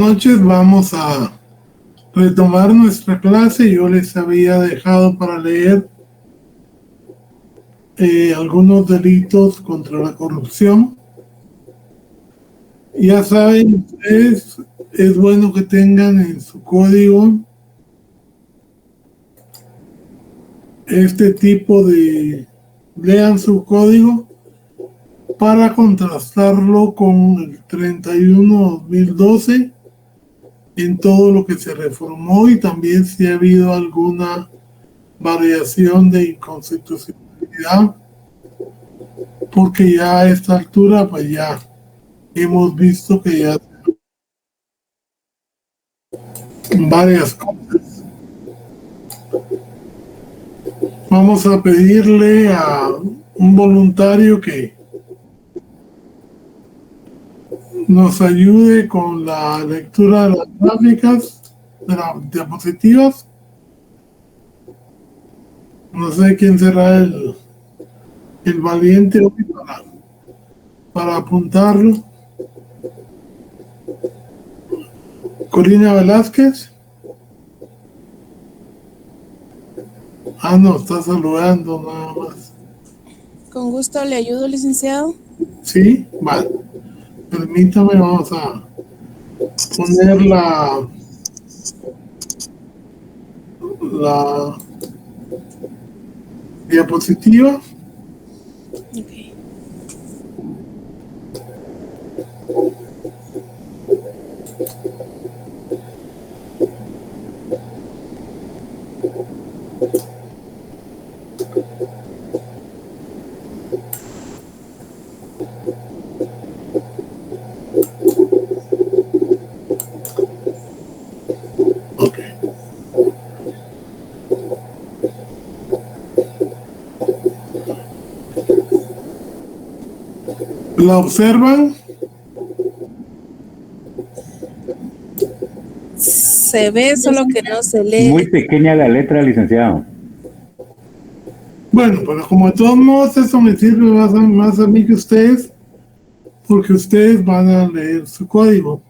Noches, vamos a retomar nuestra clase. Yo les había dejado para leer algunos delitos contra la corrupción. Ya saben, es bueno que tengan en su código este tipo de... Lean su código para contrastarlo con el 31/2012 en todo lo que se reformó y también si ha habido alguna variación de inconstitucionalidad, porque ya a esta altura pues ya hemos visto que ya varias cosas. Vamos a pedirle a un voluntario que nos ayude con la lectura de las gráficas, de las diapositivas. No sé quién será el valiente hoy para apuntarlo. Corina Velázquez. No, está saludando nada más. Con gusto le ayudo, licenciado. Sí, vale. Permítame, vamos a poner la diapositiva. Okay. Okay. ¿La observan? Se ve, solo que no se lee. Muy pequeña la letra, licenciado. Bueno, pero como de todos modos eso me sirve más a mí que ustedes, porque ustedes van a leer su código.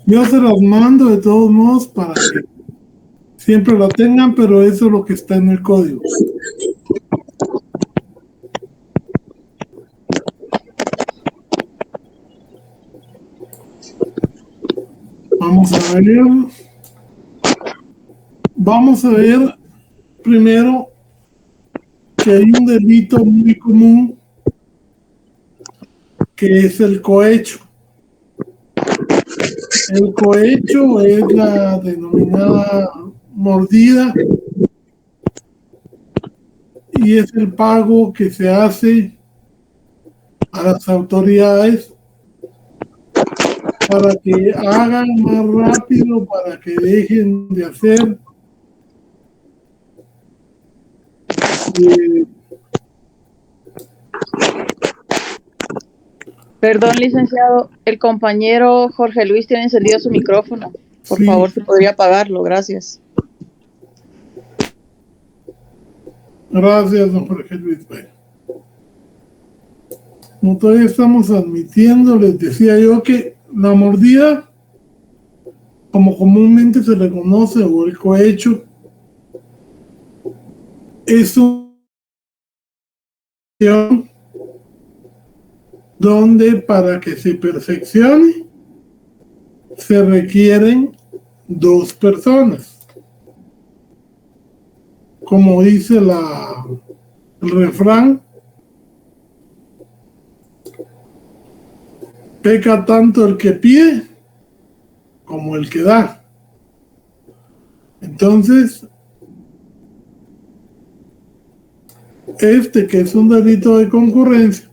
Yo se las mando de todos modos para que siempre la tengan, pero eso es lo que está en el código. Vamos a ver primero que hay un delito muy común que es el cohecho. El cohecho es la denominada mordida y es el pago que se hace a las autoridades para que hagan más rápido, para que dejen de hacer Perdón, licenciado, el compañero Jorge Luis tiene encendido su micrófono. Por sí. favor, si podría apagarlo, gracias. Gracias, don Jorge Luis. Como todavía estamos admitiendo, les decía yo que la mordida, como comúnmente se le conoce, o el cohecho, es un donde para que se perfeccione se requieren dos personas. Como dice el refrán, peca tanto el que pide como el que da. Entonces, que es un delito de concurrencia,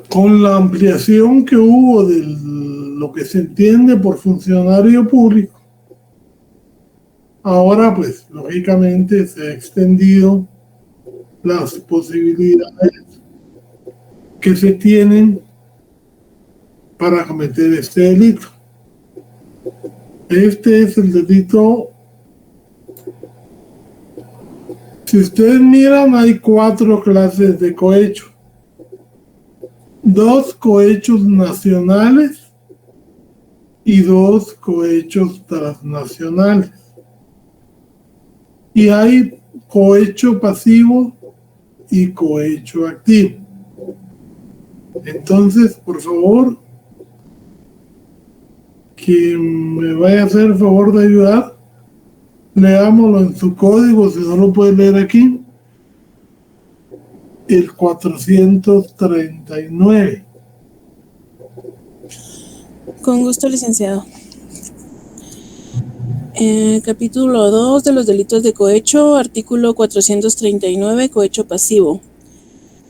con la ampliación que hubo de lo que se entiende por funcionario público, ahora pues lógicamente se ha extendido las posibilidades que se tienen para cometer este delito. Este es el delito Si ustedes miran, hay 4 clases de cohecho. 2 cohechos nacionales y 2 cohechos transnacionales. Y hay cohecho pasivo y cohecho activo. Entonces, por favor, quien me vaya a hacer el favor de ayudar, leámoslo en su código, si no lo puede leer aquí, el 439. Con gusto, licenciado. Capítulo 2 de los delitos de cohecho, artículo 439, cohecho pasivo.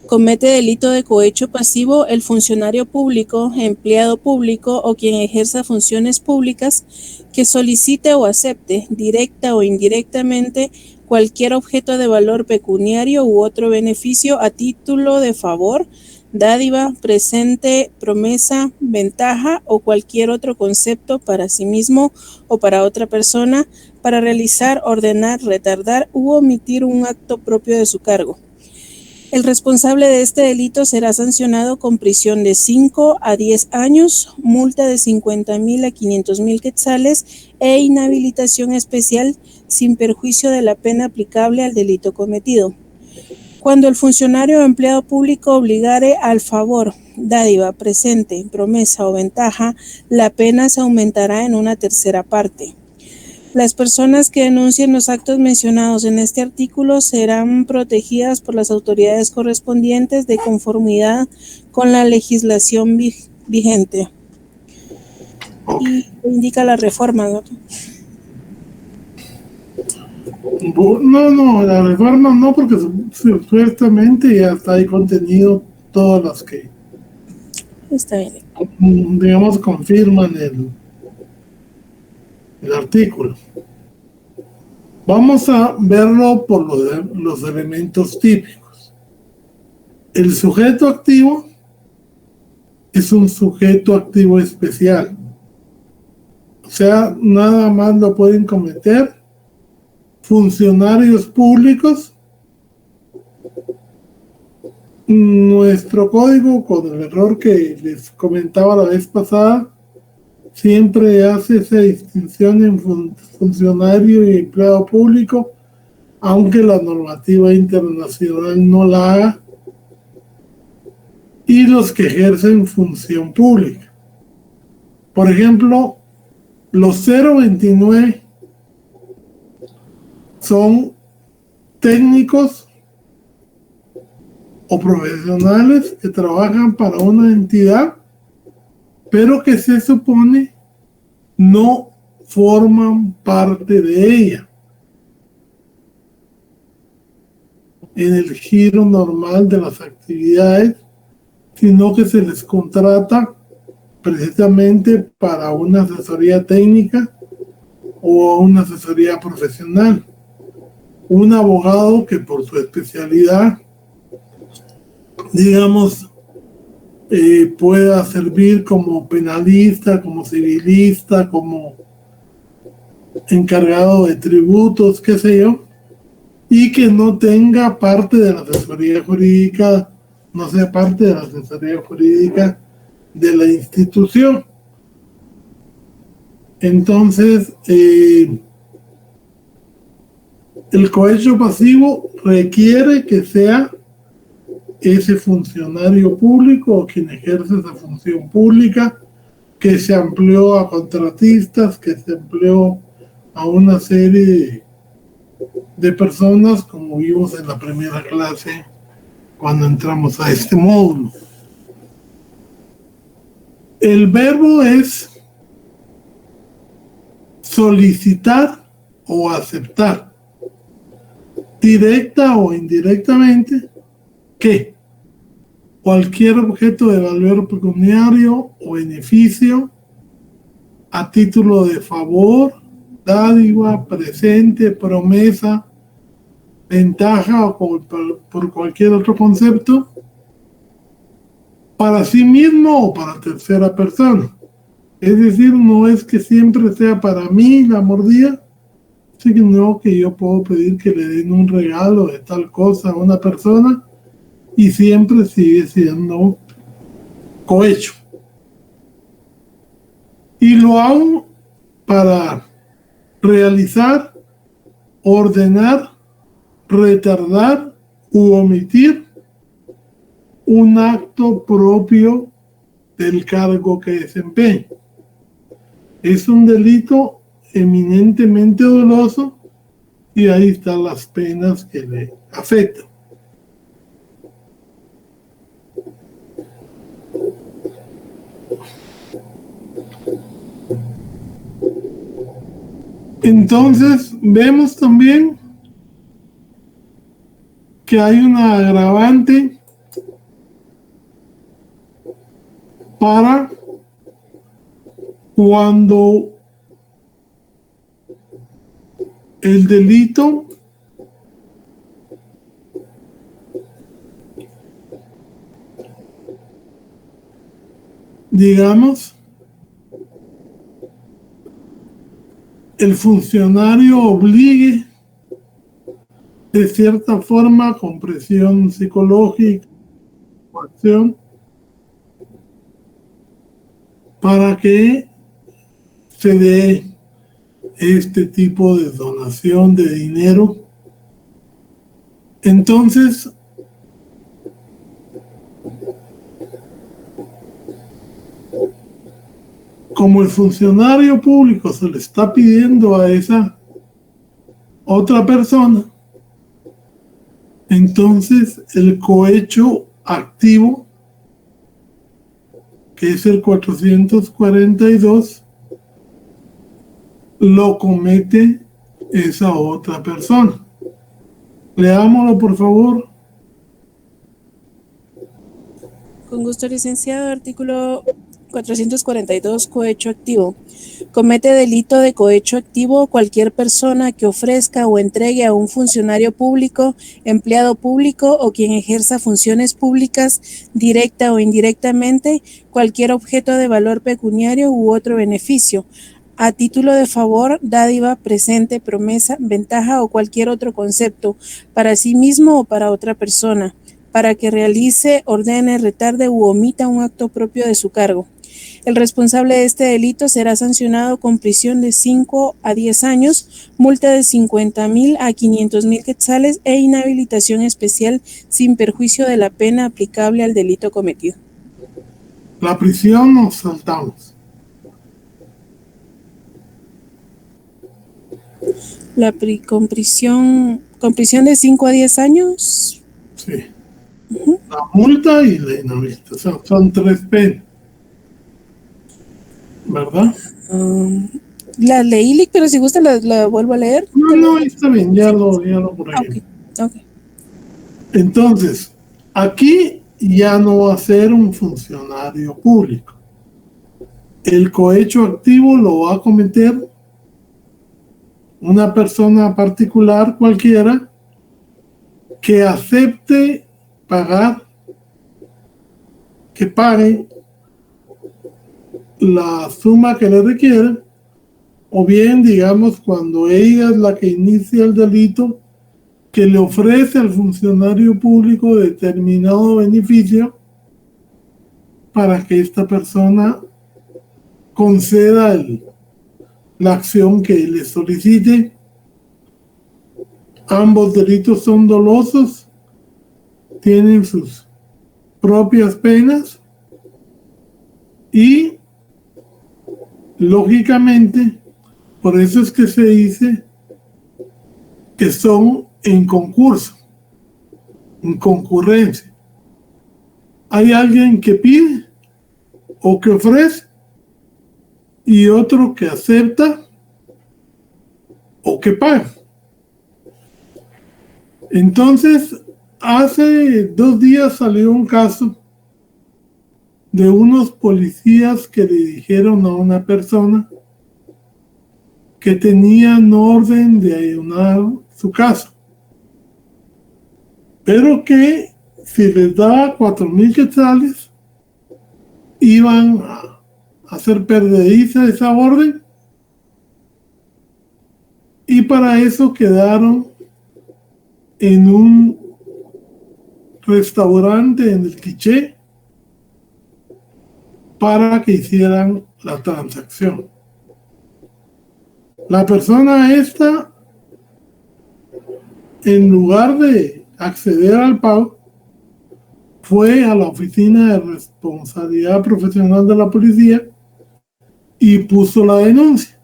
Comete delito de cohecho pasivo el funcionario público, empleado público o quien ejerza funciones públicas que solicite o acepte, directa o indirectamente, cualquier objeto de valor pecuniario u otro beneficio a título de favor, dádiva, presente, promesa, ventaja o cualquier otro concepto para sí mismo o para otra persona, para realizar, ordenar, retardar u omitir un acto propio de su cargo. El responsable de este delito será sancionado con prisión de 5 a 10 años, multa de 50,000 a 500,000 quetzales e inhabilitación especial sin perjuicio de la pena aplicable al delito cometido. Cuando el funcionario o empleado público obligare al favor, dádiva, presente, promesa o ventaja, la pena se aumentará en una tercera parte. Las personas que denuncien los actos mencionados en este artículo serán protegidas por las autoridades correspondientes de conformidad con la legislación vigente. Y indica la reforma, ¿no? No, la reforma no, porque supuestamente ya está ahí contenido todas las que, Está bien. digamos, confirman el artículo. Vamos a verlo por los elementos típicos. El sujeto activo es un sujeto activo especial. O sea, nada más lo pueden cometer funcionarios públicos. Nuestro código, con el error que les comentaba la vez pasada, siempre hace esa distinción en funcionario y empleado público, aunque la normativa internacional no la haga, y los que ejercen función pública. Por ejemplo, los 029 son técnicos o profesionales que trabajan para una entidad, pero que se supone no forman parte de ella en el giro normal de las actividades, sino que se les contrata precisamente para una asesoría técnica o una asesoría profesional. Un abogado que por su especialidad, digamos, pueda servir como penalista, como civilista, como encargado de tributos, qué sé yo, y que no tenga parte de la asesoría jurídica, no sea parte de la asesoría jurídica de la institución. Entonces, el cohecho pasivo requiere que sea ese funcionario público o quien ejerce esa función pública, que se amplió a contratistas, que se amplió a una serie de personas, como vimos en la primera clase cuando entramos a este módulo. El verbo es solicitar o aceptar, directa o indirectamente, que cualquier objeto de valor pecuniario o beneficio a título de favor, dádiva, presente, promesa, ventaja o por cualquier otro concepto, para sí mismo o para tercera persona. Es decir, no es que siempre sea para mí la mordida, sino que yo puedo pedir que le den un regalo de tal cosa a una persona y siempre sigue siendo cohecho. Y lo hago para realizar, ordenar, retardar u omitir un acto propio del cargo que desempeña. Es un delito eminentemente doloso y ahí están las penas que le afectan. Entonces vemos también que hay una agravante para cuando el delito digamos el funcionario obligue de cierta forma con presión psicológica o acción para que se dé este tipo de donación de dinero. Entonces, como el funcionario público se le está pidiendo a esa otra persona, entonces el cohecho activo, que es el 442, lo comete esa otra persona. Leámoslo, por favor. Con gusto, licenciado. Artículo 442, cohecho activo. Comete delito de cohecho activo cualquier persona que ofrezca o entregue a un funcionario público, empleado público o quien ejerza funciones públicas, directa o indirectamente, cualquier objeto de valor pecuniario u otro beneficio, a título de favor, dádiva, presente, promesa, ventaja o cualquier otro concepto, para sí mismo o para otra persona, para que realice, ordene, retarde u omita un acto propio de su cargo. El responsable de este delito será sancionado con prisión de 5 a 10 años, multa de 50,000 a 500,000 quetzales e inhabilitación especial sin perjuicio de la pena aplicable al delito cometido. La prisión nos saltamos. Con prisión de 5 a 10 años. Sí. La multa y la inhabilitación son 3 penas, ¿verdad? La leí, pero si gusta la vuelvo a leer. No, está bien, ya lo por ahí. Okay. Entonces, aquí ya no va a ser un funcionario público. El cohecho activo lo va a cometer una persona particular cualquiera que acepte pagar, que pague la suma que le requiere, o bien, digamos, cuando ella es la que inicia el delito, que le ofrece al funcionario público determinado beneficio para que esta persona conceda la acción que le solicite. Ambos delitos son dolosos, tienen sus propias penas y, lógicamente, por eso es que se dice que son en concurso, en concurrencia. Hay alguien que pide o que ofrece y otro que acepta o que paga. Entonces, hace 2 días salió un caso de unos policías que le dijeron a una persona que tenían orden de allanar su casa, pero que si les daba 4,000 quetzales iban a hacer perdediza esa orden Y para eso quedaron en un restaurante en el Quiché para que hicieran la transacción. La persona esta, en lugar de acceder al pago, fue a la oficina de responsabilidad profesional de la policía y puso la denuncia.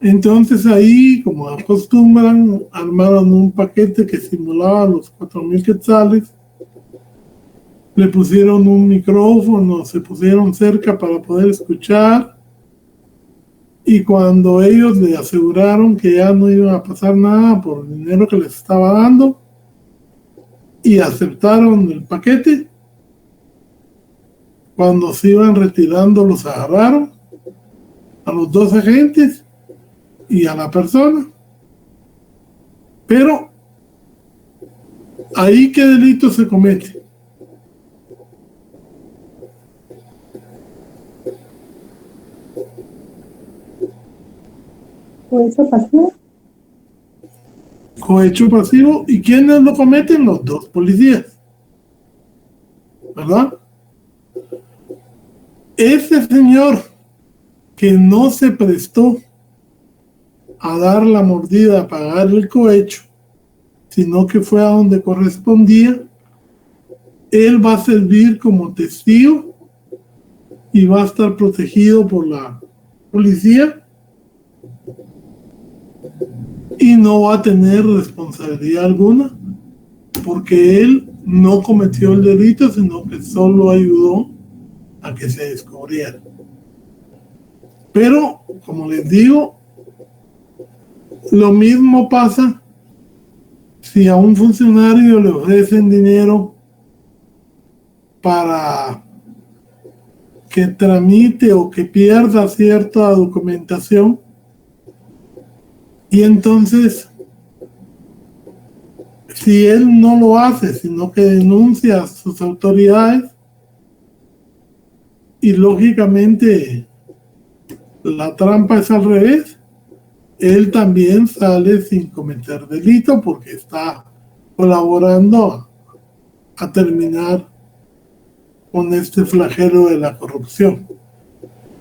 Entonces ahí, como acostumbran, armaron un paquete que simulaba los 4,000 quetzales, le pusieron un micrófono, se pusieron cerca para poder escuchar, y cuando ellos le aseguraron que ya no iba a pasar nada por el dinero que les estaba dando y aceptaron el paquete, cuando se iban retirando los agarraron a los 2 agentes y a la persona. Pero ahí, ¿qué delito se comete? Cohecho pasivo. Cohecho pasivo. ¿Y quiénes lo cometen? Los 2 policías, ¿verdad? Ese señor que no se prestó a dar la mordida, a pagar el cohecho, sino que fue a donde correspondía, él va a servir como testigo y va a estar protegido por la policía y no va a tener responsabilidad alguna porque él no cometió el delito, sino que solo ayudó a que se descubriera. Pero, como les digo, lo mismo pasa si a un funcionario le ofrecen dinero para que tramite o que pierda cierta documentación, y entonces si él no lo hace, sino que denuncia a sus autoridades, y lógicamente la trampa es al revés, él también sale sin cometer delito porque está colaborando a terminar con este flagelo de la corrupción.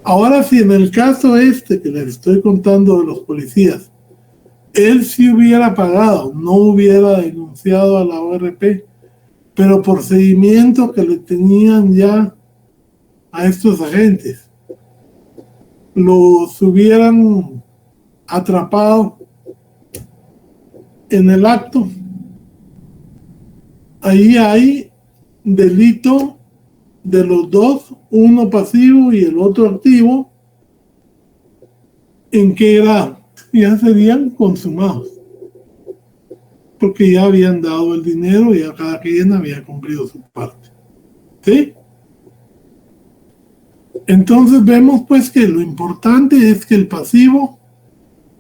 Ahora, si en el caso este que les estoy contando de los policías, él sí hubiera pagado, no hubiera denunciado a la ORP, pero por seguimiento que le tenían ya a estos agentes, los hubieran atrapado en el acto, ahí hay delito de los 2, uno pasivo y el otro activo. ¿En qué grado? Ya serían consumados, porque ya habían dado el dinero y ya cada quien había cumplido su parte. ¿Sí? Entonces vemos pues que lo importante es que el pasivo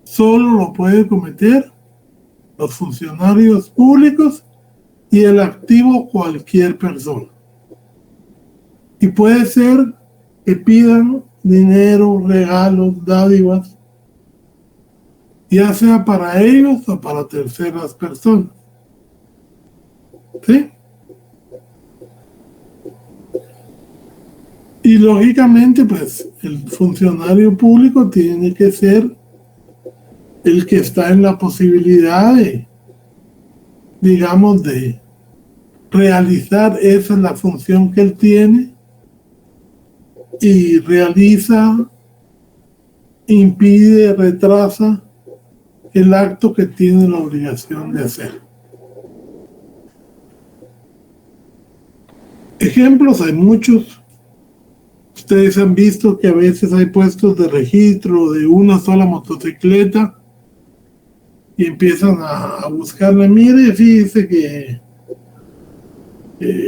solo lo puede cometer los funcionarios públicos y el activo cualquier persona. Y puede ser que pidan dinero, regalos, dádivas, ya sea para ellos o para terceras personas. ¿Sí? Y lógicamente, pues, el funcionario público tiene que ser el que está en la posibilidad de, digamos, de realizar, esa es la función que él tiene, y realiza, impide, retrasa el acto que tiene la obligación de hacer. Ejemplos hay muchos. Ustedes han visto que a veces hay puestos de registro de una sola motocicleta y empiezan a buscarle. Mire, fíjese que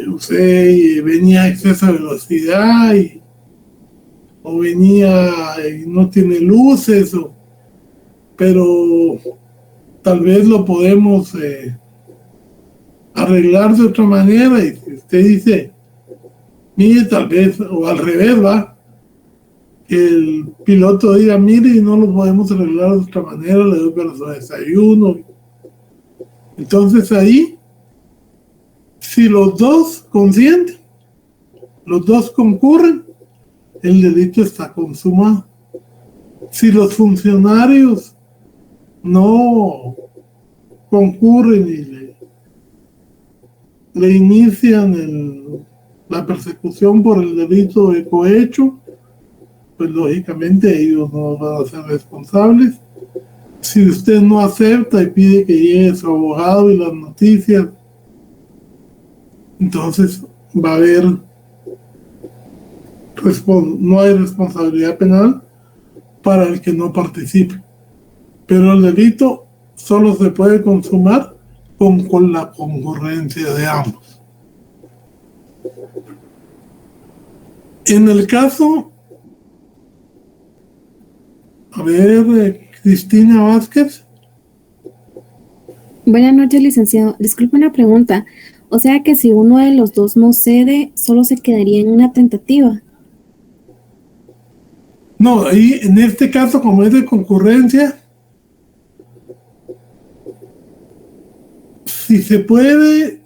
usted venía a exceso de velocidad o venía y no tiene luces, pero tal vez lo podemos arreglar de otra manera. Y usted dice, mire, tal vez, o al revés, va, el piloto diga, mire, no lo podemos arreglar de otra manera, le doy para su desayuno. Entonces ahí, si los dos consienten, los dos concurren, el delito está consumado. Si los funcionarios no concurren y le inician la persecución por el delito de cohecho, pues lógicamente ellos no van a ser responsables. Si usted no acepta y pide que llegue su abogado y las noticias, entonces va a haber no hay responsabilidad penal para el que no participe. Pero el delito solo se puede consumar con la concurrencia de ambos. En el caso, a ver, Cristina Vázquez. Buenas noches, licenciado. Disculpe una pregunta. O sea que si uno de los dos no cede, solo se quedaría en una tentativa. No, ahí en este caso, como es de concurrencia, si se puede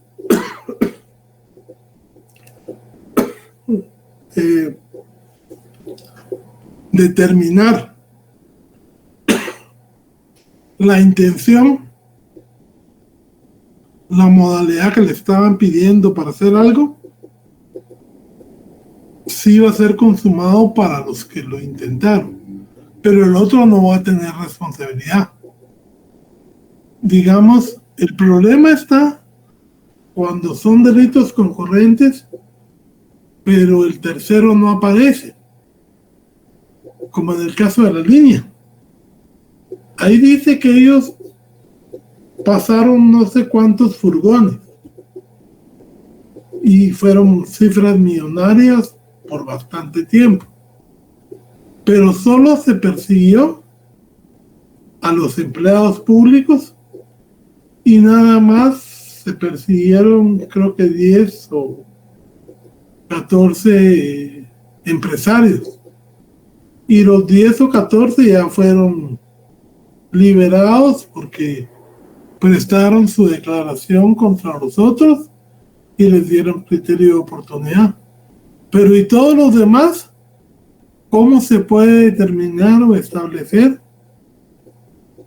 determinar la intención, la modalidad que le estaban pidiendo para hacer algo, sí va a ser consumado para los que lo intentaron, pero el otro no va a tener responsabilidad. Digamos, el problema está cuando son delitos concurrentes, pero el tercero no aparece, como en el caso de la línea. Ahí dice que ellos pasaron no sé cuántos furgones y fueron cifras millonarias por bastante tiempo, pero solo se persiguió a los empleados públicos y nada más se persiguieron, creo que 10 o 14 empresarios, y los 10 o 14 ya fueron liberados porque prestaron su declaración contra los otros y les dieron criterio de oportunidad. Pero ¿y todos los demás? ¿Cómo se puede determinar o establecer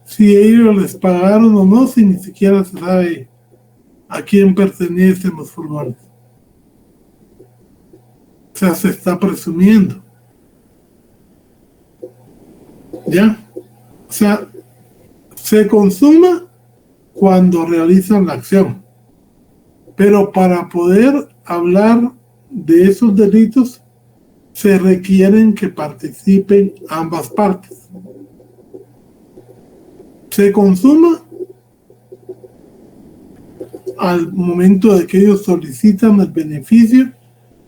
si ellos les pagaron o no, si ni siquiera se sabe a quién pertenecen los furgones? O sea, se está presumiendo. ¿Ya? O sea, se consuma cuando realizan la acción. Pero para poder hablar de esos delitos, se requieren que participen ambas partes. Se consuma al momento de que ellos solicitan el beneficio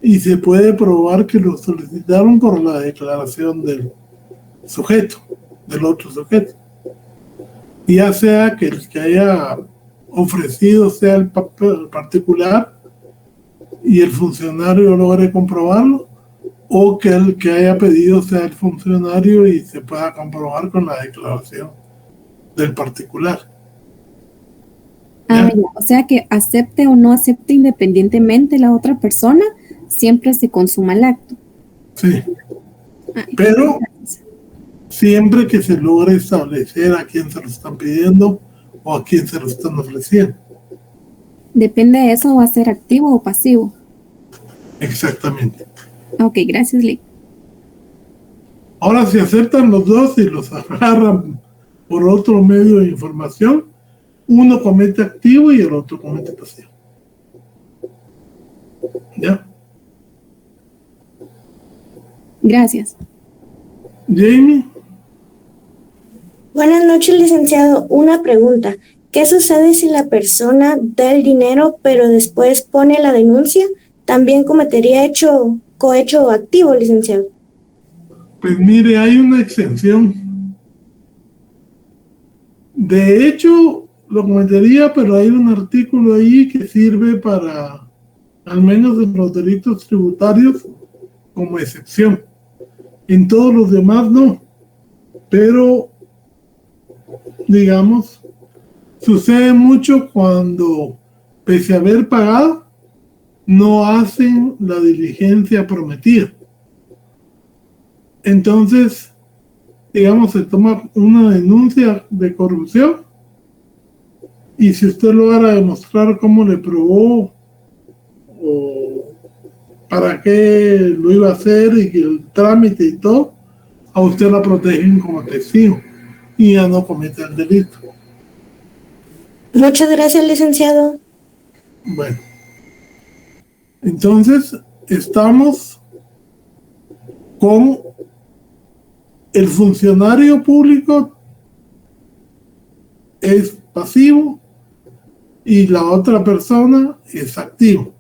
y se puede probar que lo solicitaron por la declaración del sujeto, del otro sujeto. Ya sea que el que haya ofrecido sea el particular y el funcionario logre comprobarlo, o que el que haya pedido sea el funcionario y se pueda comprobar con la declaración del particular. Ah, ya. O sea que acepte o no acepte independientemente la otra persona, siempre se consuma el acto. Sí. Pero siempre que se logre establecer a quién se lo están pidiendo o a quién se lo están ofreciendo. Depende de eso, va a ser activo o pasivo. Exactamente. Ok, gracias, Lee. Ahora, si aceptan los dos y los agarran por otro medio de información, uno comete activo y el otro comete pasivo. ¿Ya? Gracias. Jamie. Buenas noches, licenciado. Una pregunta. ¿Qué sucede si la persona da el dinero pero después pone la denuncia? ¿También cometería cohecho activo, licenciado? Pues mire, hay una exención. De hecho, lo cometería, pero hay un artículo ahí que sirve para, al menos en los delitos tributarios, como excepción. En todos los demás no. Pero, digamos, sucede mucho cuando, pese a haber pagado, no hacen la diligencia prometida. Entonces, digamos, se toma una denuncia de corrupción y si usted logra demostrar cómo le probó o para qué lo iba a hacer y el trámite y todo, a usted la protegen como testigo y ya no comete el delito. Muchas gracias, licenciado. Bueno, entonces estamos con el funcionario público es pasivo y la otra persona es activo.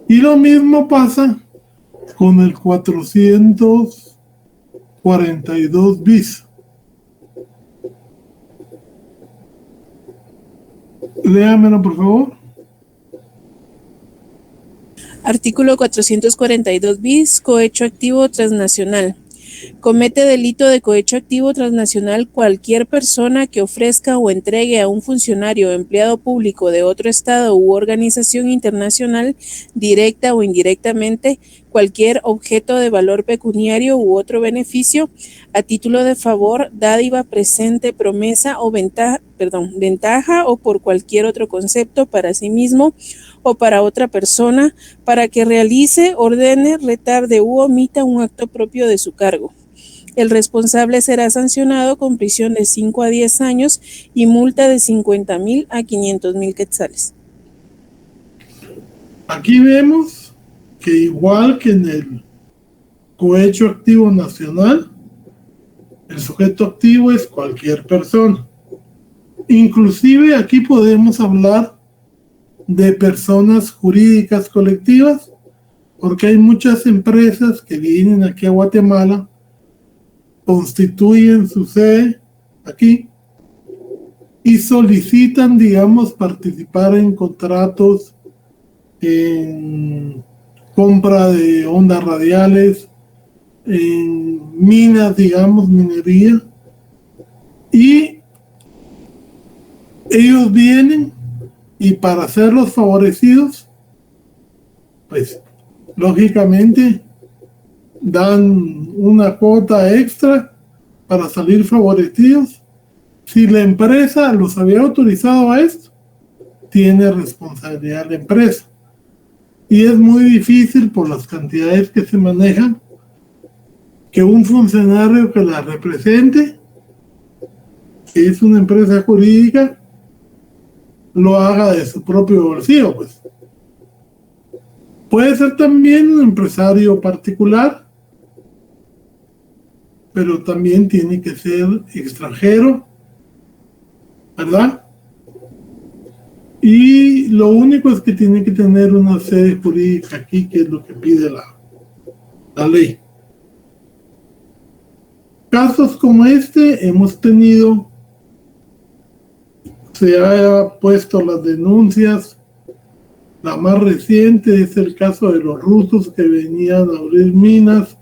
Y lo mismo pasa con el 442 bis. Léamelo, por favor. Artículo 442 bis, cohecho activo transnacional. Comete delito de cohecho activo transnacional cualquier persona que ofrezca o entregue a un funcionario o empleado público de otro estado u organización internacional, directa o indirectamente, cualquier objeto de valor pecuniario u otro beneficio a título de favor, dádiva, presente, promesa o ventaja o por cualquier otro concepto para sí mismo o para otra persona, para que realice, ordene, retarde u omita un acto propio de su cargo. El responsable será sancionado con prisión de 5 a 10 años y multa de 50,000 a 500,000 quetzales. Aquí vemos que igual que en el cohecho activo nacional, el sujeto activo es cualquier persona. Inclusive aquí podemos hablar de personas jurídicas colectivas, porque hay muchas empresas que vienen aquí a Guatemala, constituyen su sede aquí y solicitan, digamos, participar en contratos, en compra de ondas radiales, en minas, digamos, minería, y ellos vienen y para ser los favorecidos, pues lógicamente dan una cuota extra para salir favorecidos. Si la empresa los había autorizado a esto, tiene responsabilidad la empresa. Y es muy difícil por las cantidades que se manejan que un funcionario que la represente, que es una empresa jurídica, lo haga de su propio bolsillo, pues. Puede ser también un empresario particular, pero también tiene que ser extranjero, ¿verdad? Y lo único es que tiene que tener una sede jurídica aquí, que es lo que pide la ley. Casos como este hemos tenido, se ha puesto las denuncias. La más reciente es el caso de los rusos que venían a abrir minas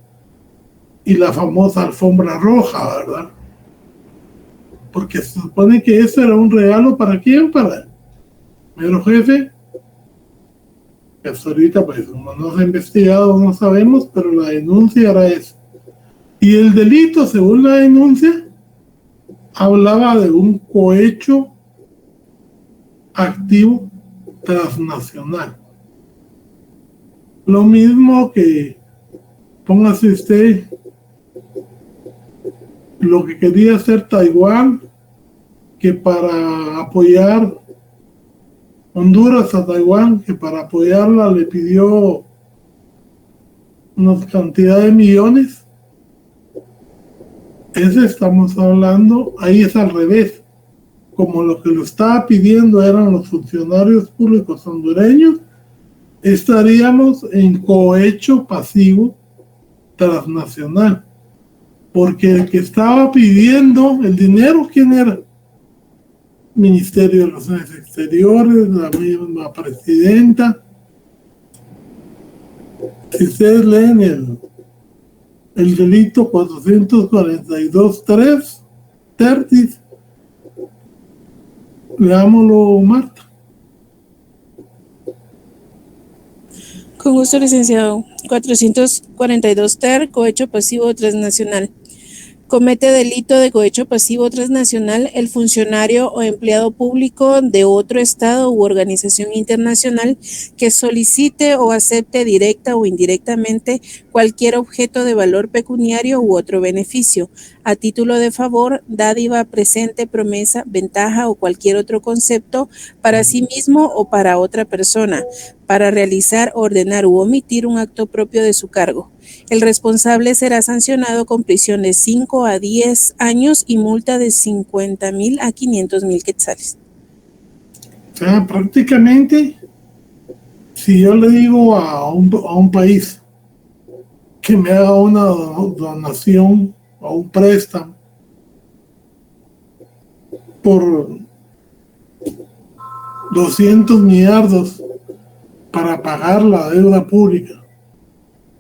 y la famosa alfombra roja, ¿verdad? Porque se supone que eso era un regalo ¿para quién? Para el mero jefe, que hasta ahorita pues no se ha investigado, no sabemos, pero la denuncia era eso. Y el delito, según la denuncia, hablaba de un cohecho activo transnacional. Lo mismo que, póngase usted, lo que quería hacer Taiwán, que para apoyar Honduras a Taiwán, que para apoyarla le pidió una cantidad de millones. Ese estamos hablando, ahí es al revés. Como lo que lo estaba pidiendo eran los funcionarios públicos hondureños, estaríamos en cohecho pasivo transnacional. Porque el que estaba pidiendo el dinero, ¿quién era? Ministerio de Relaciones Exteriores, la misma presidenta. Si ustedes leen el delito 442.3 ter dice. Leámoslo, Marta. Con gusto, licenciado. 442 ter, cohecho pasivo transnacional. Comete delito de cohecho pasivo transnacional el funcionario o empleado público de otro Estado u organización internacional que solicite o acepte directa o indirectamente cualquier objeto de valor pecuniario u otro beneficio, a título de favor, dádiva, presente, promesa, ventaja o cualquier otro concepto para sí mismo o para otra persona, para realizar, ordenar u omitir un acto propio de su cargo. El responsable será sancionado con prisión de 5 a 10 años y multa de 50,000 a 500,000 quetzales. O sea, prácticamente, si yo le digo a un país que me haga una donación o un préstamo por 200 millardos para pagar la deuda pública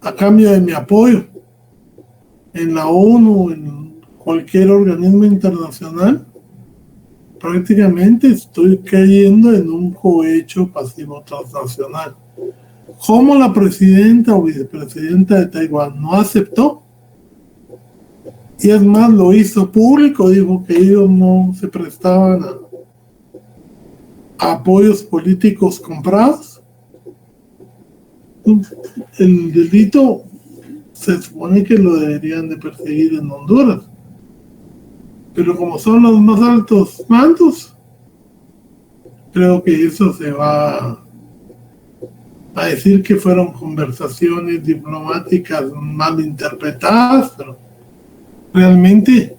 a cambio de mi apoyo en la ONU, en cualquier organismo internacional, prácticamente estoy cayendo en un cohecho pasivo transnacional. Como la presidenta o vicepresidenta de Taiwán no aceptó, y es más, lo hizo público, dijo que ellos no se prestaban a apoyos políticos comprados. El delito se supone que lo deberían de perseguir en Honduras, pero como son los más altos mandos, creo que eso se va a decir que fueron conversaciones diplomáticas mal interpretadas, pero realmente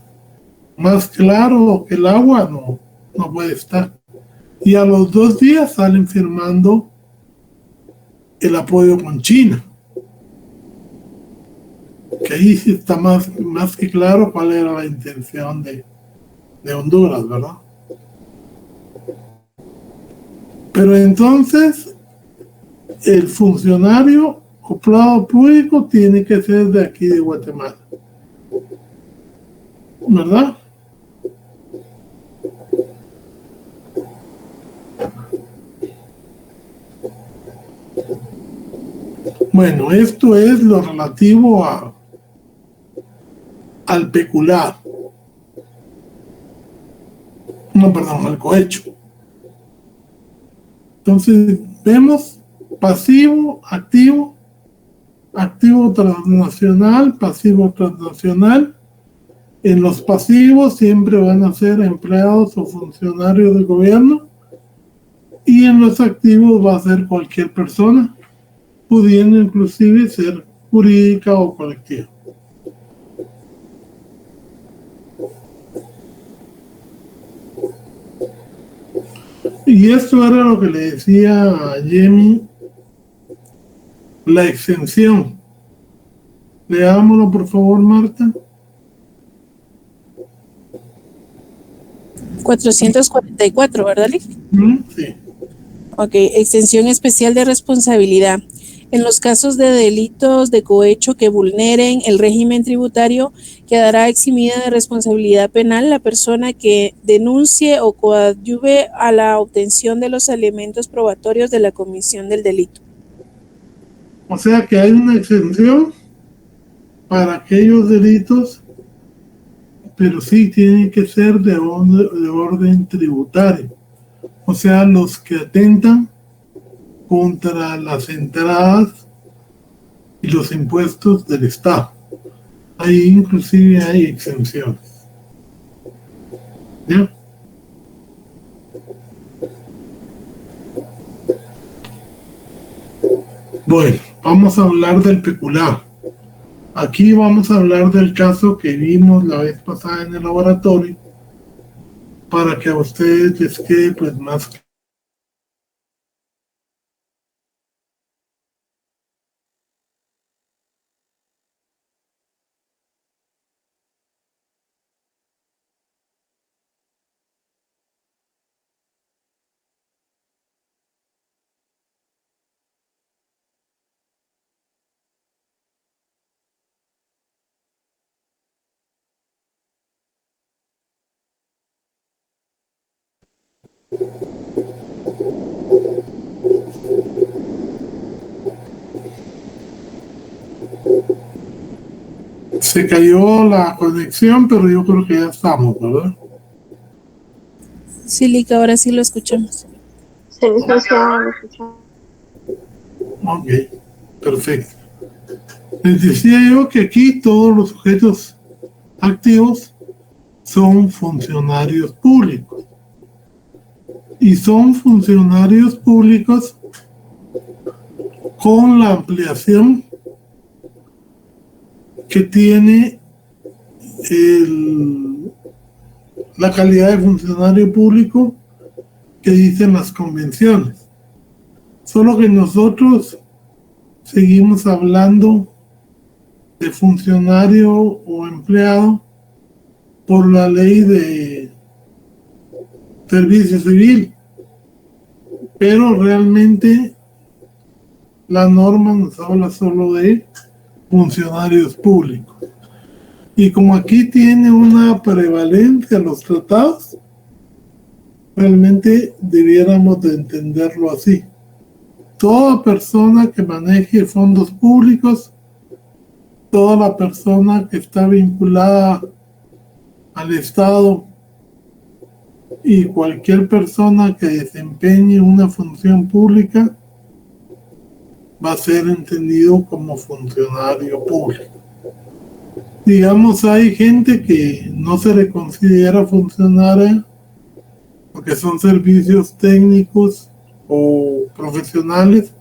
más claro que el agua no puede estar. Y a los 2 días salen firmando el apoyo con China, que ahí sí está más que claro cuál era la intención de Honduras, ¿verdad? Pero entonces el funcionario o empleado público tiene que ser de aquí de Guatemala, ¿verdad? Bueno, esto es lo relativo al pecular. No, perdón, al cohecho. Entonces, vemos pasivo, activo, activo transnacional, pasivo transnacional. En los pasivos siempre van a ser empleados o funcionarios del gobierno, y en los activos va a ser cualquier persona, pudiendo inclusive ser jurídica o colectiva. Y esto era lo que le decía a Jamie, la exención. Leámoslo, por favor, Marta. 444, ¿verdad, Lick? Sí. Ok, exención especial de responsabilidad. En los casos de delitos de cohecho que vulneren el régimen tributario, quedará eximida de responsabilidad penal la persona que denuncie o coadyuve a la obtención de los elementos probatorios de la comisión del delito. O sea que hay una exención para aquellos delitos, pero sí tienen que ser de orden tributario. O sea, los que atentan contra las entradas y los impuestos del Estado. Ahí inclusive hay exenciones. ¿Ya? Bueno, vamos a hablar del pecular. Aquí vamos a hablar del caso que vimos la vez pasada en el laboratorio, para que a ustedes les quede pues más claro. Se cayó la conexión, pero yo creo que ya estamos, ¿verdad? Sí, Lica, ahora sí lo escuchamos. Sí, licenciado, lo escuchamos. Ok, perfecto. Les decía yo que aquí todos los sujetos activos son funcionarios públicos. Y son funcionarios públicos con la ampliación que tiene la calidad de funcionario público que dicen las convenciones. Solo que nosotros seguimos hablando de funcionario o empleado por la ley de servicio civil, pero realmente la norma nos habla solo de funcionarios públicos. Y como aquí tiene una prevalencia los tratados, realmente debiéramos de entenderlo así. Toda persona que maneje fondos públicos, toda la persona que está vinculada al Estado y cualquier persona que desempeñe una función pública va a ser entendido como funcionario público. Digamos, hay gente que no se le considera funcionaria porque son servicios técnicos o profesionales,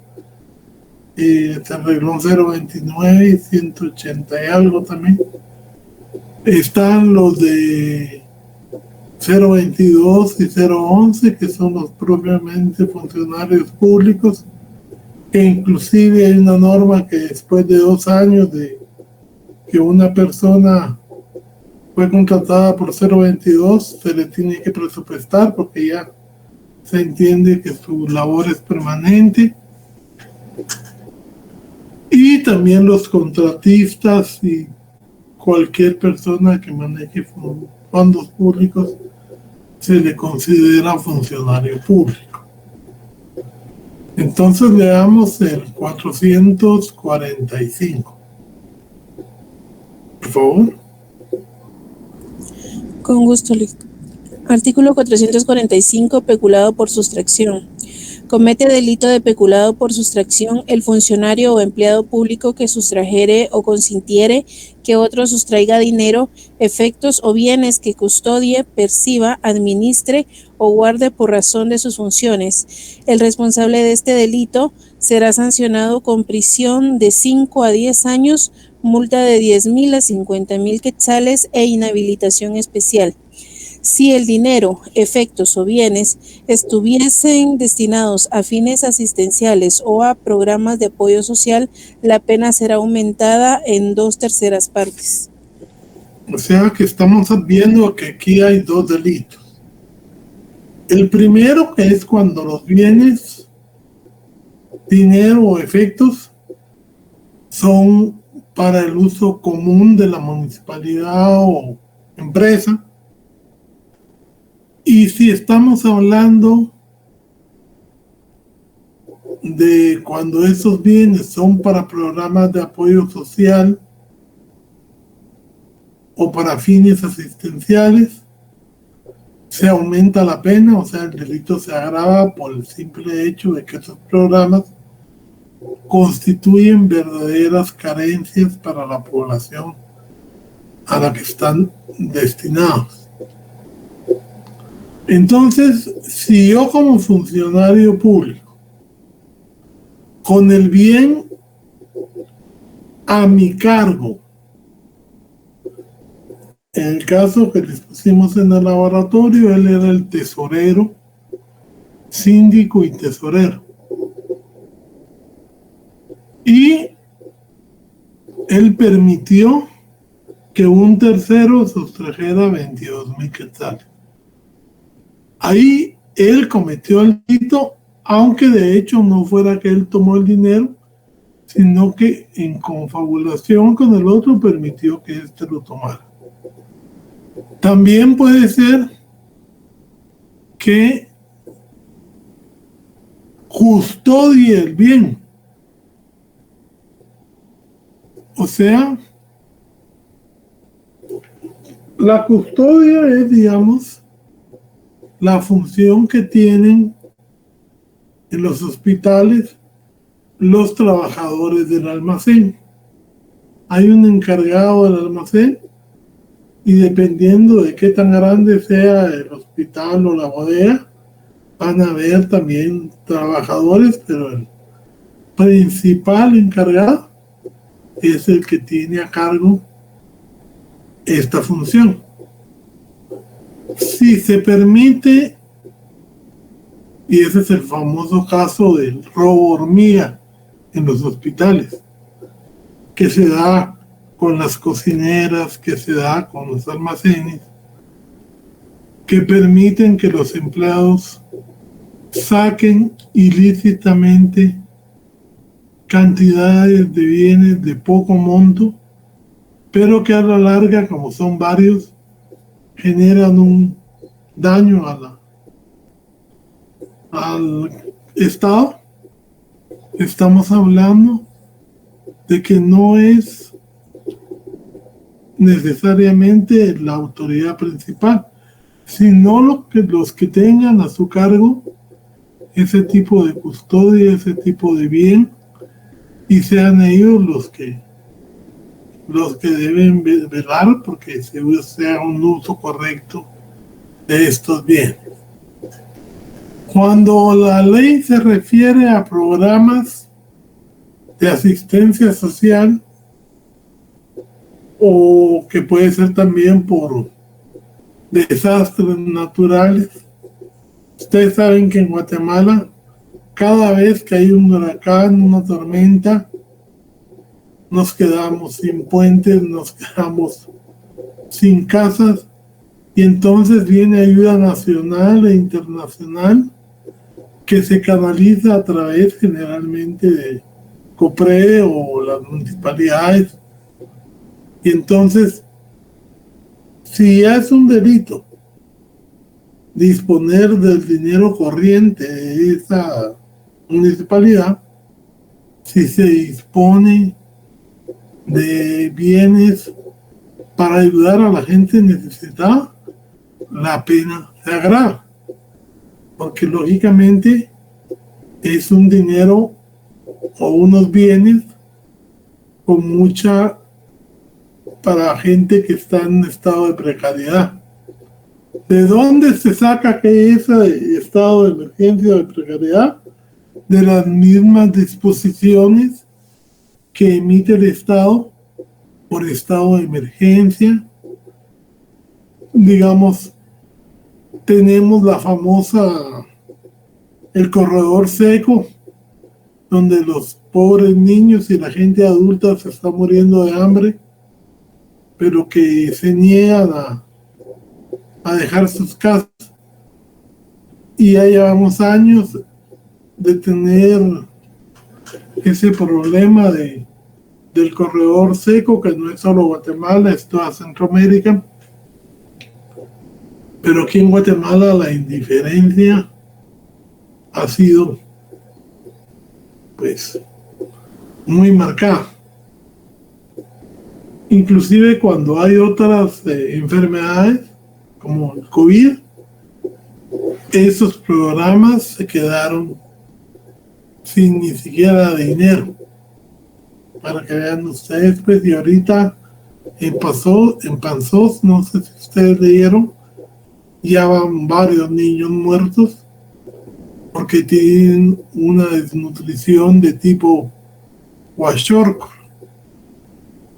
se arregló 029 y 180 y algo también. Están los de 022 y 011, que son los propiamente funcionarios públicos, que inclusive hay una norma que después de 2 años de que una persona fue contratada por 022, se le tiene que presupuestar porque ya se entiende que su labor es permanente. Y también los contratistas y cualquier persona que maneje fondos públicos se le considera funcionario público. Entonces leamos el 445. Por favor. Con gusto, Lica. Artículo 445, peculado por sustracción. Comete delito de peculado por sustracción el funcionario o empleado público que sustrajere o consintiere que otro sustraiga dinero, efectos o bienes que custodie, perciba, administre o guarde por razón de sus funciones. El responsable de este delito será sancionado con prisión de 5 a 10 años, multa de 10,000 a 50,000 quetzales e inhabilitación especial. Si el dinero, efectos o bienes estuviesen destinados a fines asistenciales o a programas de apoyo social, la pena será aumentada en 2/3 partes. O sea que estamos viendo que aquí hay 2 delitos. El primero es cuando los bienes, dinero o efectos son para el uso común de la municipalidad o empresa. Y si estamos hablando de cuando esos bienes son para programas de apoyo social o para fines asistenciales, se aumenta la pena, o sea, el delito se agrava por el simple hecho de que esos programas constituyen verdaderas carencias para la población a la que están destinados. Entonces, si yo como funcionario público, con el bien a mi cargo, en el caso que les pusimos en el laboratorio, él era el tesorero, síndico y tesorero. Y él permitió que un tercero sustrajera 22,000 quetzales. Ahí él cometió el delito, aunque de hecho no fuera que él tomó el dinero, sino que en confabulación con el otro permitió que éste lo tomara. También puede ser que custodie el bien. O sea, la custodia es, digamos, la función que tienen en los hospitales los trabajadores del almacén. Hay un encargado del almacén y dependiendo de qué tan grande sea el hospital o la bodega, van a haber también trabajadores, pero el principal encargado es el que tiene a cargo esta función. Si se permite, y ese es el famoso caso del robo hormiga en los hospitales, que se da con las cocineras, que se da con los almacenes, que permiten que los empleados saquen ilícitamente cantidades de bienes de poco monto, pero que a la larga, como son varios, generan un daño al Estado. Estamos hablando de que no es necesariamente la autoridad principal, sino los que tengan a su cargo ese tipo de custodia, ese tipo de bien, y sean ellos los que deben velar porque se haga un uso correcto de estos bienes. Cuando la ley se refiere a programas de asistencia social, o que puede ser también por desastres naturales, ustedes saben que en Guatemala, cada vez que hay un huracán, una tormenta, nos quedamos sin puentes, nos quedamos sin casas, y entonces viene ayuda nacional e internacional que se canaliza a través generalmente de COPRE o las municipalidades. Y entonces, si ya es un delito disponer del dinero corriente de esa municipalidad, si se dispone de bienes para ayudar a la gente necesitada, la pena se agrava, porque lógicamente es un dinero o unos bienes con mucha para gente que está en estado de precariedad. ¿De dónde se saca que ese estado de emergencia o de precariedad? De las mismas disposiciones que emite el Estado por estado de emergencia. Digamos, tenemos la famosa, el corredor seco, donde los pobres niños y la gente adulta se está muriendo de hambre, pero que se niegan a dejar sus casas. Y ya llevamos años de tener ese problema del corredor seco, que no es solo Guatemala, es toda Centroamérica. Pero aquí en Guatemala la indiferencia ha sido, pues, muy marcada. Inclusive cuando hay otras enfermedades, como el COVID, esos programas se quedaron sin ni siquiera dinero. Para que vean ustedes, pues, y ahorita en Panzós, no sé si ustedes leyeron, ya van varios niños muertos porque tienen una desnutrición de tipo kwashiorkor.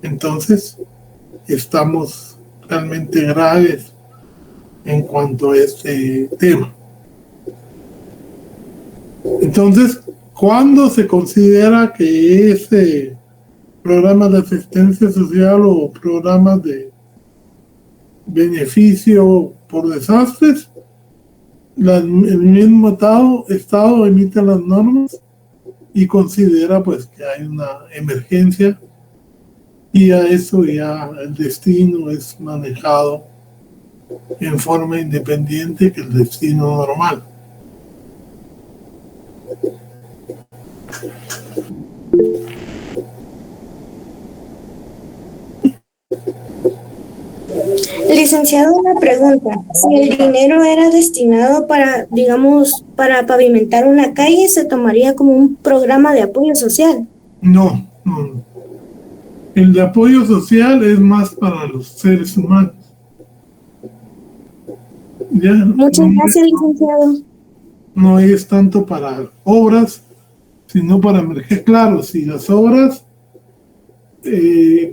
Entonces, estamos realmente graves en cuanto a este tema. Entonces, ¿cuándo se considera que ese programa de asistencia social o programas de beneficio por desastres, el mismo estado emite las normas y considera pues que hay una emergencia, y a eso ya el destino es manejado en forma independiente que el destino normal? Licenciado, una pregunta. Si el dinero era destinado para, digamos, para pavimentar una calle, ¿se tomaría como un programa de apoyo social? No, no, no. El de apoyo social es más para los seres humanos. Ya, Muchas gracias, licenciado. no es tanto para obras, sino para emergencias. Claro, si las obras,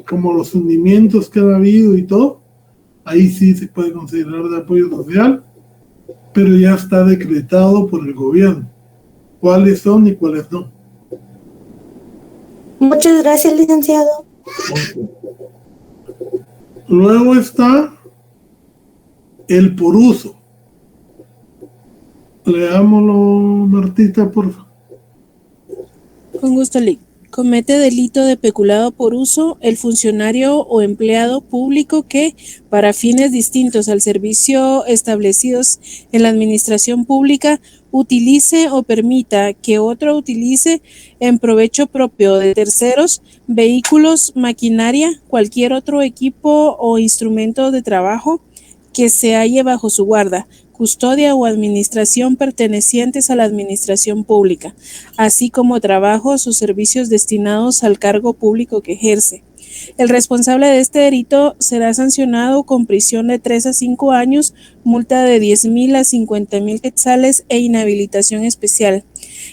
como los hundimientos que ha habido y todo, ahí sí se puede considerar de apoyo social, pero ya está decretado por el gobierno cuáles son y cuáles no. Muchas gracias, licenciado. Luego está el por uso. Leámoslo, Martita, por favor. Con gusto, Lic. Comete delito de peculado por uso el funcionario o empleado público que, para fines distintos al servicio establecidos en la administración pública, utilice o permita que otro utilice en provecho propio de terceros vehículos, maquinaria, cualquier otro equipo o instrumento de trabajo que se halle bajo su guarda, custodia o administración pertenecientes a la administración pública, así como trabajos o servicios destinados al cargo público que ejerce. El responsable de este delito será sancionado con prisión de 3 a 5 años, multa de 10,000 a 50,000 quetzales e inhabilitación especial.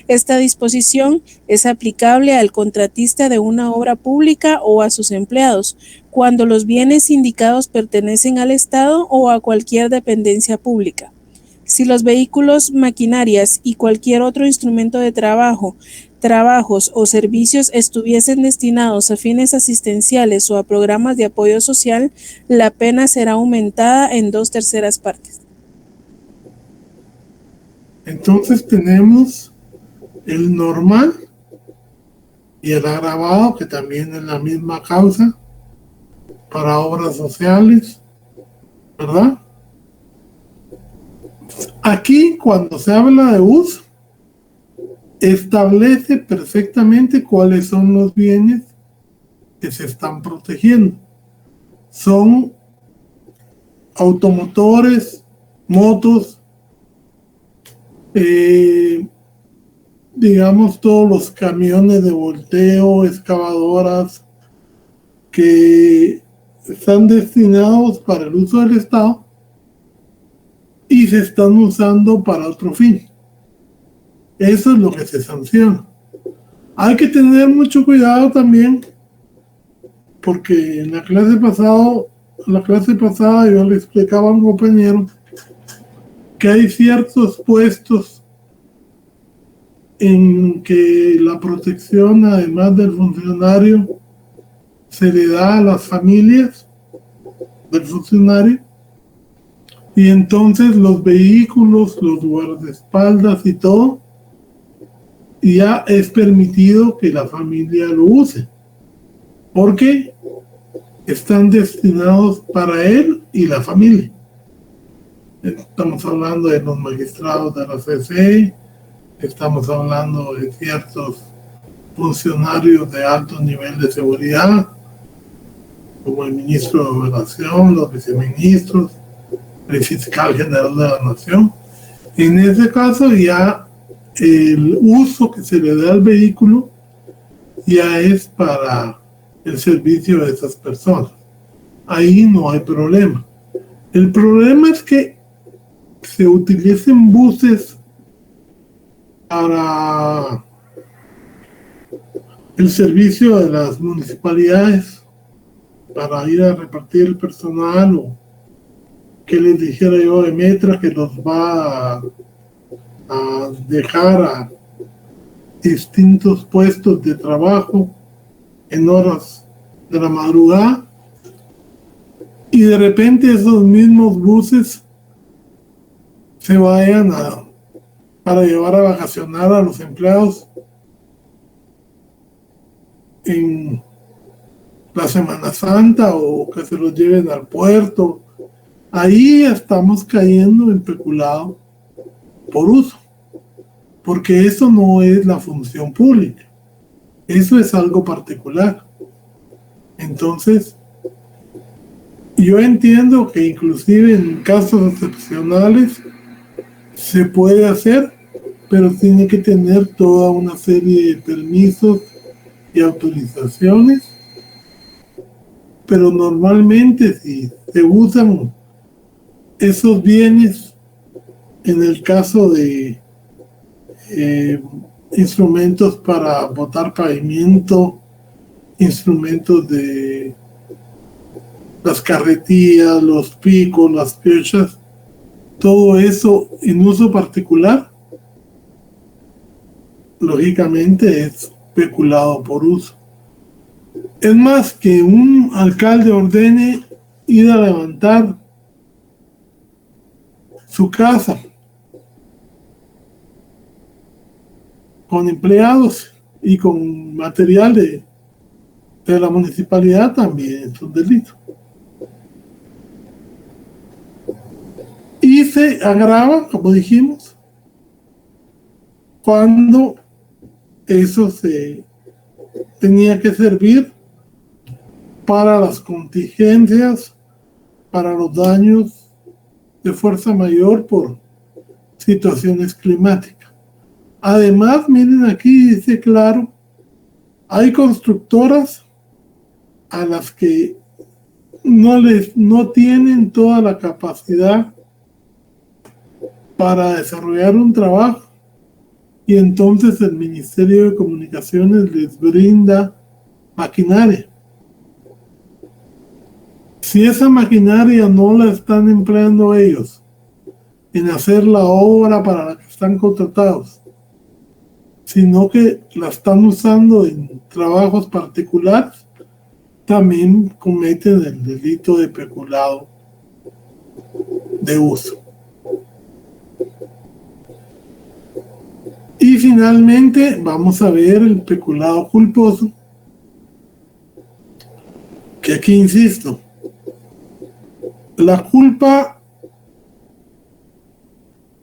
Esta disposición es aplicable al contratista de una obra pública o a sus empleados, cuando los bienes indicados pertenecen al Estado o a cualquier dependencia pública. Si los vehículos, maquinarias y cualquier otro instrumento de trabajo, trabajos o servicios estuviesen destinados a fines asistenciales o a programas de apoyo social, la pena será aumentada en 2/3 partes. Entonces tenemos el normal y el agravado, que también es la misma causa para obras sociales, ¿verdad? Aquí, cuando se habla de uso, establece perfectamente cuáles son los bienes que se están protegiendo. Son automotores, motos, digamos todos los camiones de volteo, excavadoras que están destinados para el uso del Estado y se están usando para otro fin. Eso es lo que se sanciona. Hay que tener mucho cuidado también, porque en la clase pasada yo le explicaba a un compañero que hay ciertos puestos en que la protección, además del funcionario, se le da a las familias del funcionario, y entonces los vehículos, los guardaespaldas y todo, ya es permitido que la familia lo use, porque están destinados para él y la familia. Estamos hablando de los magistrados de la CC, estamos hablando de ciertos funcionarios de alto nivel de seguridad, como el ministro de Gobernación, los viceministros, el fiscal general de la Nación. En ese caso ya el uso que se le da al vehículo ya es para el servicio de esas personas. Ahí no hay problema. El problema es que se utilicen buses para el servicio de las municipalidades, para ir a repartir el personal, o que les dijera yo de Metra que los va a dejar a distintos puestos de trabajo en horas de la madrugada, y de repente esos mismos buses se vayan para llevar a vacacionar a los empleados en la Semana Santa, o que se los lleven al puerto. Ahí estamos cayendo en peculado por uso. porque eso no es la función pública, eso es algo particular. Entonces, yo entiendo que inclusive en casos excepcionales se puede hacer, pero tiene que tener toda una serie de permisos y autorizaciones. Pero normalmente si se usan esos bienes, en el caso de instrumentos para botar pavimento, instrumentos de las carretillas, los picos, las perchas, todo eso en uso particular, lógicamente es peculado por uso. Es más, que un alcalde ordene ir a levantar su casa con empleados y con material de la municipalidad, también es un delito. Y se agrava, como dijimos, cuando eso se tenía que servir para las contingencias, para los daños de fuerza mayor por situaciones climáticas. Además, miren aquí dice claro, hay constructoras a las que no tienen toda la capacidad para desarrollar un trabajo, y entonces el Ministerio de Comunicaciones les brinda maquinaria. Si esa maquinaria no la están empleando ellos en hacer la obra para la que están contratados, sino que la están usando en trabajos particulares, también cometen el delito de peculado de uso. Y finalmente vamos a ver el peculado culposo, que aquí insisto, la culpa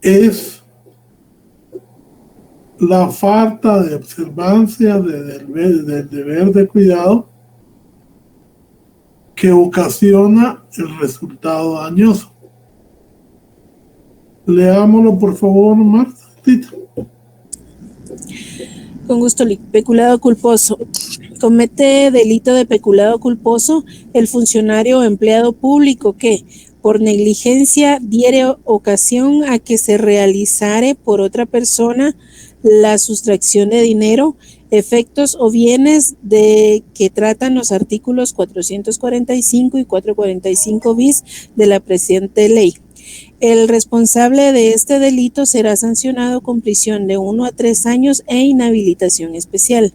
es la falta de observancia del deber de cuidado que ocasiona el resultado dañoso. Leámoslo por favor, Marta. Con gusto, peculado culposo. Comete delito de peculado culposo el funcionario o empleado público que, por negligencia, diere ocasión a que se realizare por otra persona la sustracción de dinero, efectos o bienes de que tratan los artículos 445 y 445 bis de la presente ley. El responsable de este delito será sancionado con prisión de 1 a 3 años e inhabilitación especial.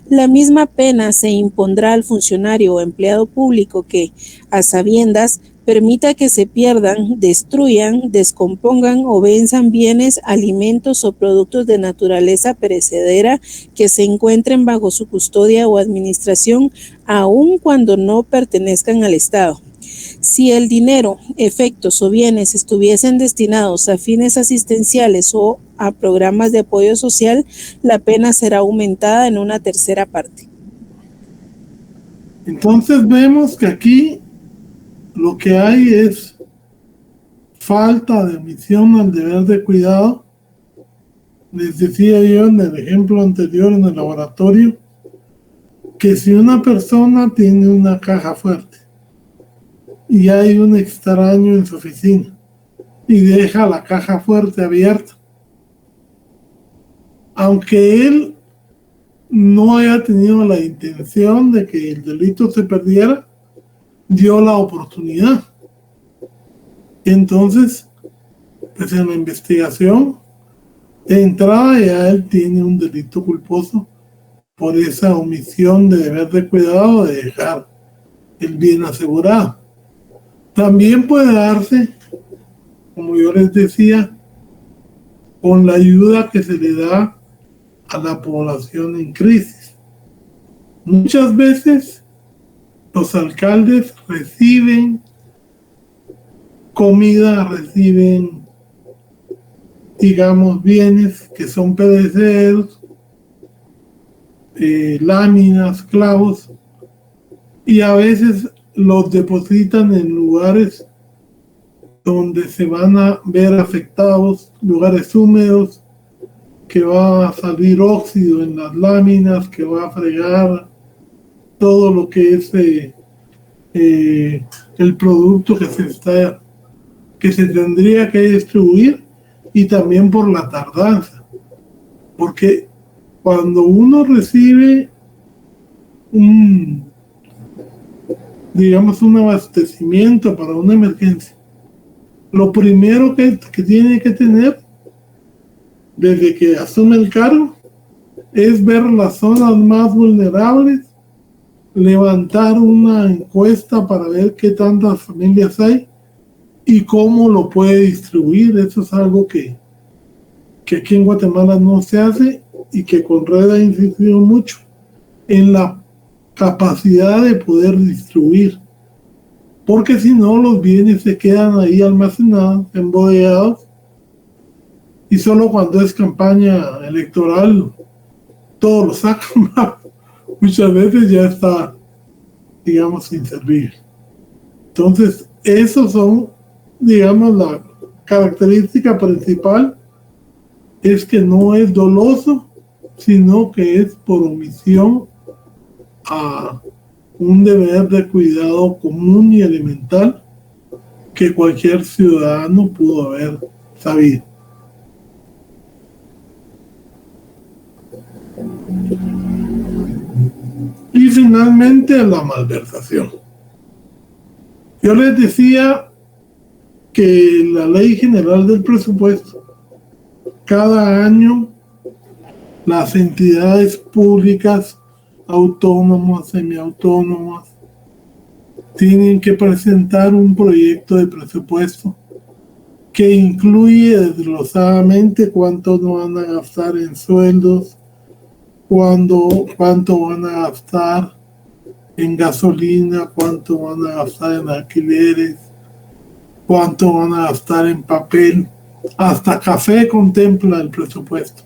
La misma pena se impondrá al funcionario o empleado público que, a sabiendas, permita que se pierdan, destruyan, descompongan o venzan bienes, alimentos o productos de naturaleza perecedera que se encuentren bajo su custodia o administración, aun cuando no pertenezcan al Estado. Si el dinero, efectos o bienes estuviesen destinados a fines asistenciales o a programas de apoyo social, la pena será aumentada en una tercera parte. Entonces vemos que aquí lo que hay es falta de omisión al deber de cuidado. Les decía yo en el ejemplo anterior en el laboratorio que si una persona tiene una caja fuerte y hay un extraño en su oficina y deja la caja fuerte abierta, aunque él no haya tenido la intención de que el delito se perdiera, dio la oportunidad. Entonces, pues en la investigación, de entrada ya él tiene un delito culposo por esa omisión de deber de cuidado de dejar el bien asegurado. También puede darse, como yo les decía, con la ayuda que se le da a la población en crisis. Muchas veces los alcaldes reciben comida, reciben digamos, bienes que son perecederos, láminas, clavos, y a veces los depositan en lugares donde se van a ver afectados, lugares húmedos, que va a salir óxido en las láminas, que va a fregar todo lo que es el producto que se tendría que distribuir, y también por la tardanza, porque cuando uno recibe digamos, un abastecimiento para una emergencia, lo primero que tiene que tener desde que asume el cargo es ver las zonas más vulnerables, levantar una encuesta para ver qué tantas familias hay y cómo lo puede distribuir. Eso es algo que aquí en Guatemala no se hace, y que Conred ha insistido mucho en la capacidad de poder distribuir, porque si no los bienes se quedan ahí almacenados, embodegados, y solo cuando es campaña electoral todos lo sacan. Muchas veces ya está, digamos, inservible. Entonces, esos son, digamos, la característica principal, es que no es doloso, sino que es por omisión a un deber de cuidado común y elemental que cualquier ciudadano pudo haber sabido. Y finalmente, la malversación. Yo les decía que la Ley General del Presupuesto, cada año las entidades públicas, autónomas, semiautónomas, tienen que presentar un proyecto de presupuesto que incluye desglosadamente cuánto van a gastar en sueldos, cuánto van a gastar en gasolina, cuánto van a gastar en alquileres, cuánto van a gastar en papel. Hasta café contempla el presupuesto,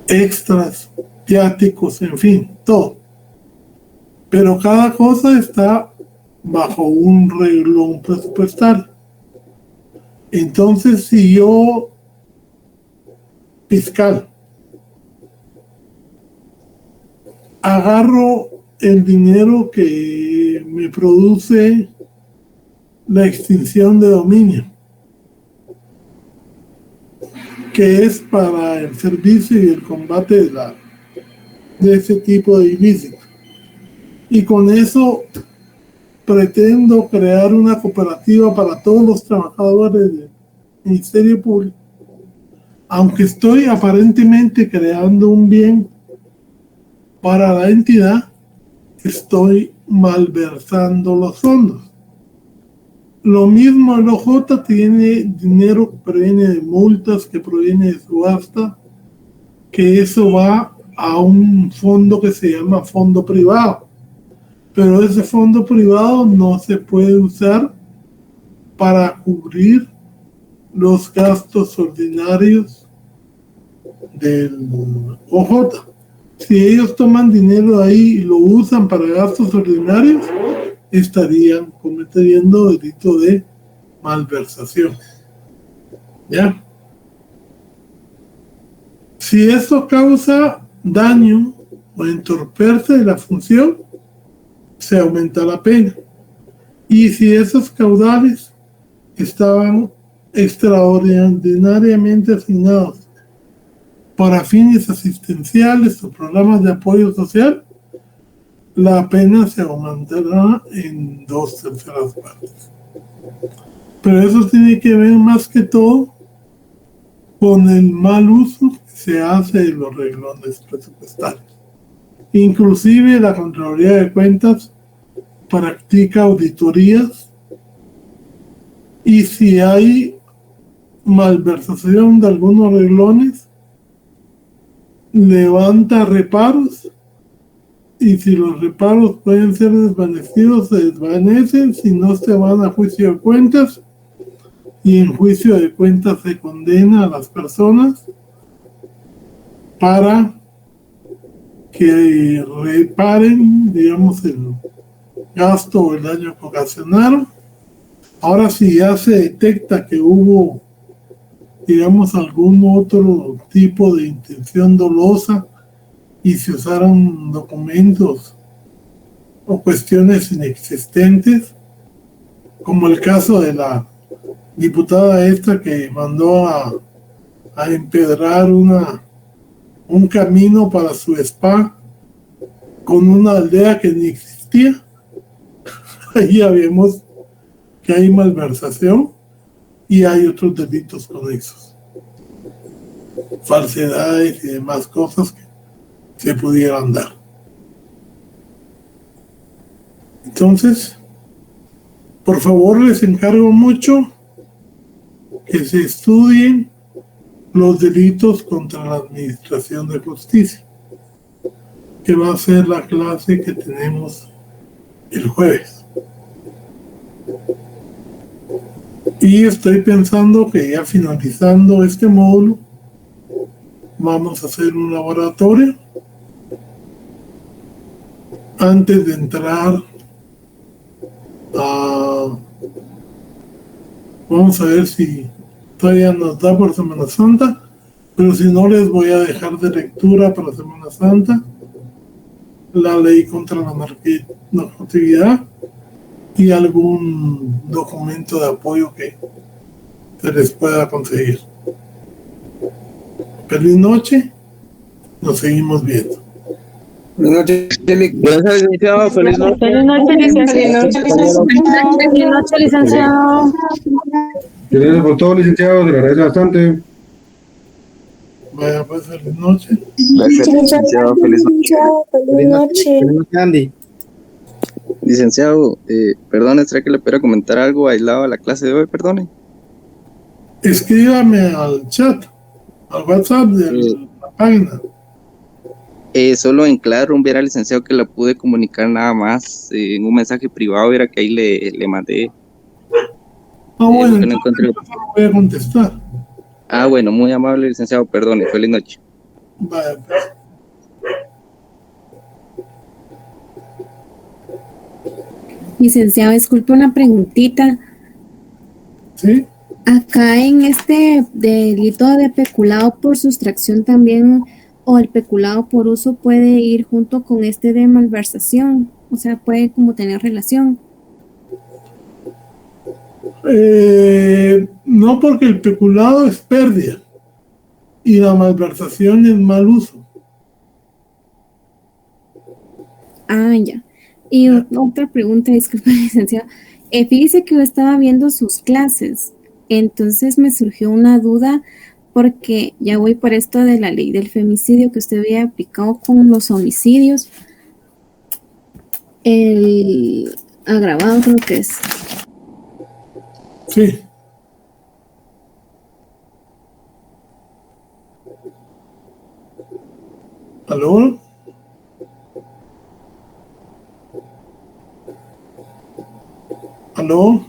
extras, viáticos, en fin, todo. Pero cada cosa está bajo un renglón presupuestario. Entonces, si yo, fiscal, agarro el dinero que me produce la extinción de dominio, que es para el servicio y el combate de ese tipo de ilícitos, y con eso pretendo crear una cooperativa para todos los trabajadores del Ministerio Público, aunque estoy aparentemente creando un bien para la entidad, estoy malversando los fondos. Lo mismo el OJ tiene dinero que proviene de multas, que proviene de subasta, que eso va a un fondo que se llama fondo privado. Pero ese fondo privado no se puede usar para cubrir los gastos ordinarios del OJ. Si ellos toman dinero ahí y lo usan para gastos ordinarios, estarían cometiendo delito de malversación. ¿Ya? Si esto causa daño o entorpece la función, se aumenta la pena. Y si esos caudales estaban extraordinariamente asignados para fines asistenciales o programas de apoyo social, la pena se aumentará en 2/3 partes. Pero eso tiene que ver más que todo con el mal uso que se hace de los renglones presupuestarios. Inclusive la Contraloría de Cuentas practica auditorías, y si hay malversación de algunos renglones, levanta reparos, y si los reparos pueden ser desvanecidos, se desvanecen. Si no, se van a juicio de cuentas y en juicio de cuentas se condena a las personas para que reparen, digamos, el gasto o el daño que ocasionaron. Ahora, si ya se detecta que hubo, digamos, algún otro tipo de intención dolosa y se usaron documentos o cuestiones inexistentes, como el caso de la diputada esta que mandó a empedrar un camino para su spa con una aldea que ni existía. Ahí ya vemos que hay malversación y hay otros delitos conexos, falsedades y demás cosas que se pudieran dar. Entonces, por favor, les encargo mucho que se estudien los delitos contra la administración de justicia, que va a ser la clase que tenemos el jueves. Y estoy pensando que ya finalizando este módulo, vamos a hacer un laboratorio antes de entrar a... Vamos a ver si todavía nos da por Semana Santa, pero si no, les voy a dejar de lectura para Semana Santa la ley contra la narcotividad y algún documento de apoyo que se les pueda conseguir. Feliz noche, nos seguimos viendo. Buenas noches, gracias, licenciado. Feliz noche. Feliz noche, licenciado. Feliz noche, licenciado. Gracias por todo, licenciado. Se le agradece bastante. Vaya, pues, feliz noche. Gracias, licenciado. Feliz noche. Feliz noche. Feliz noche, Andy. Licenciado, perdone, ¿será que le pudiera comentar algo aislado a la clase de hoy? Perdone. Escríbame al chat, al WhatsApp de la página. Solo en claro, viera licenciado que la pude comunicar nada más en un mensaje privado, viera que ahí le mandé. Bueno, que no entonces voy a contestar. Bueno, muy amable, licenciado, perdone, feliz noche. Vaya, pues. Licenciado, disculpe una preguntita. ¿Sí? Acá en este delito de peculado por sustracción también, o el peculado por uso puede ir junto con este de malversación, o sea, puede como tener relación. No, porque el peculado es pérdida y la malversación es mal uso. Ah, ya. Y otra pregunta, disculpe, licenciado. Fíjese que yo estaba viendo sus clases, entonces me surgió una duda porque ya voy por esto de la ley del femicidio que usted había aplicado con los homicidios. El agravado creo que es. Sí. ¿Aló? ¿Aló?